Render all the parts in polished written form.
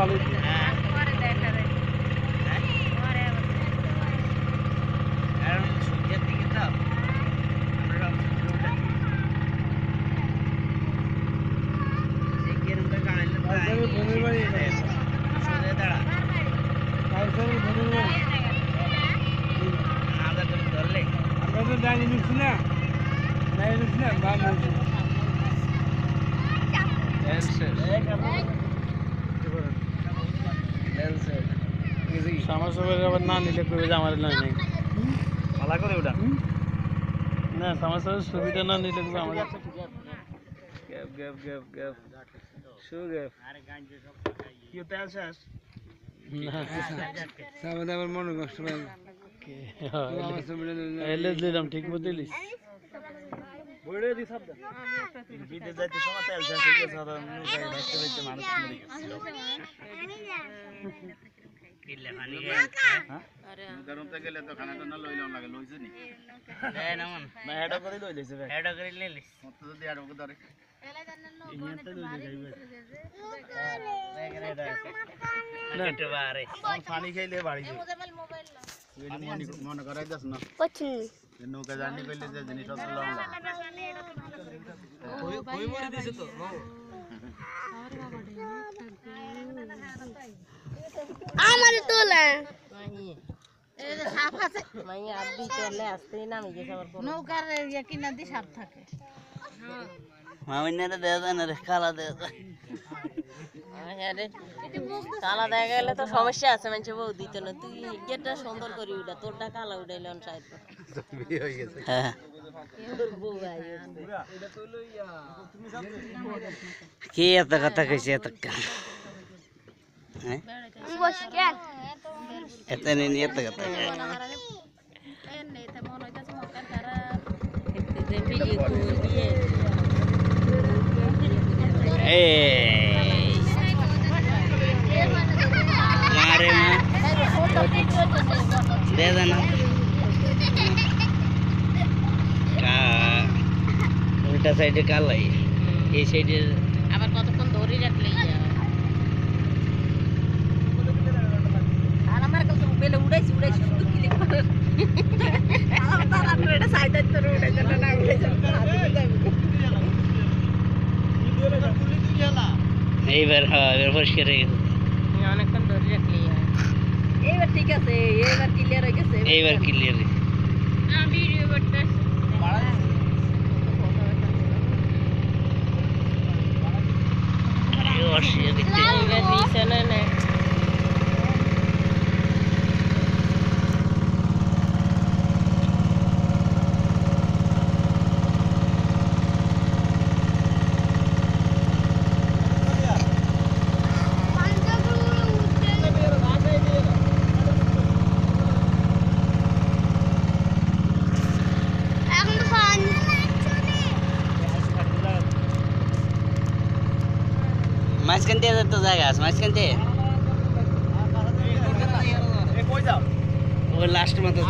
ভালো আবার না নিলে করবে যে আমার নয় নাই ভালো করে ওটা না সমস্যার সুবিধা না নিলে করবে আমাদের গ্যাপ গ্যাপ গ্যাপ গ্যাপ শু গ্যাপ কি তেল শেষ আমার মনে কষ্ট এলে দিলাম ঠিক মতো দিলিস বইড়ে দি সব বিদেশ যাইতে সময় তেল শেষ হয়ে গেছে সাধারণ নৌকায় ভাসতে ভাসতে মানুষ মরে গেছে কিল্লে পানি আরে গরমতে গেলে তো খানাটা না লইলাম লাগে লইছে নি দেয় না মন না এডা করে লই লইছে ভাই এডা করে লইলিস মত যদি এডা করে ধরে এলা জানেন না ইনিতে লই যাইবে এগরে দাও না তো বারে পানি খাইলে বাড়ি যাবে মনে করাই দাস না কচ্ছি নৌকা জানি কইলে যে জিনিস সব লং কই মরে দিছে তো আমার তোলা এই যে সাপ আছে মাই আদি চলে আসতে নামি গেছে আবার নৌকার ইয়া কিনা দি সাপ থাকে মামিনারে দেয়া যায় না রে কালা দেয়া যায় আরে কালা দেখা গেলে তো সমস্যা আছে মানে বউ দিত না তুই গেটটা সুন্দর করি উড়া তোরটা কালা উড়াইলে অন সাইড বিয়ে হয়ে গেছে হ্যাঁ বউ আই কি এত কথা কইছে এত হ্যাঁ বস কেন এত নেই এত কথা এতে মন হইতাছে মক্কার খারাপ এতে ভিডিও করিয়ে এই মারে মা দে দেনা কা উল্টা সাইডে কালাই এই সাইডে আবার কতক্ষণ ধরে রাখলে আর আমার কাছে বেলে উড়াইছি শুধু ক্লিক করে আমার তার এটা সাইড ধরে উড়াইছে না উড়াইছে এইবার হ্যাঁ এবার পরিষ্কার হয়ে গেছে অনেকক্ষণ ধরে রাখলি এইবার ঠিক আছে এইবার ক্লিয়ার হয়ে গেছে এইবার ক্লিয়ার ভিডিও করতেছি এইবার নিচে না মাঝখান দিয়ে তো জায়গা আছে মাঝখান দিয়ে ওই লাস্ট মতো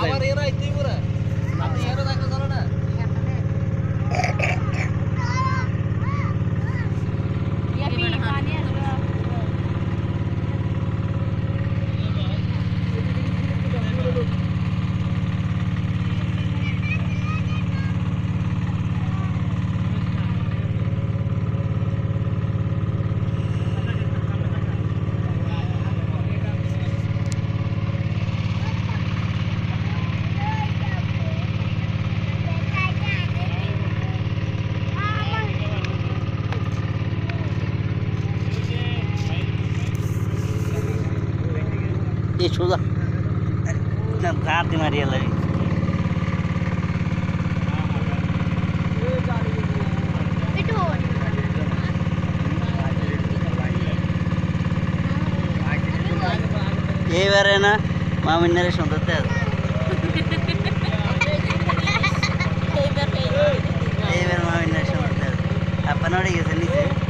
ये छोड़ा ना कार दी मारी लगी ये बारे ना मामी ने सुनते थे ये बार मामी ने सुनते थे अपन और ये से नीचे